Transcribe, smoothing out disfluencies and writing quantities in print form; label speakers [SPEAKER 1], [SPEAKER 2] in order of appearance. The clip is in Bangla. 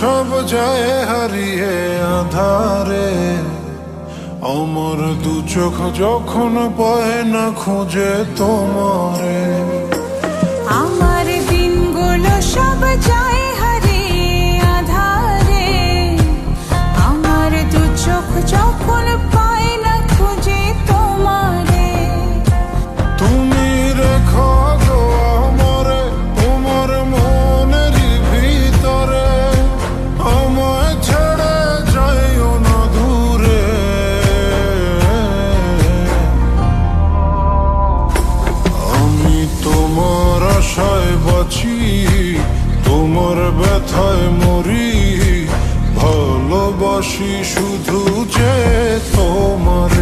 [SPEAKER 1] সব যায় হারিয়ে আধারে, আমার দু চোখ যখন পায় না খুঁজে তোমারে।
[SPEAKER 2] আমার দিনগুলো সব যায় হারিয়ে আধারে, আমার দু চোখ যখন পায় না খুঁজে তোমারে।
[SPEAKER 1] তুমি রেখো গো আমারে তোমার মনের ভিতরে, আমায় ছেড়ে যাইও না দূরে। আমি তোমার আশায় বাঁচি, তোমার ব্যথায় মরি, ভালোবাসি শুধু যে তোমারে।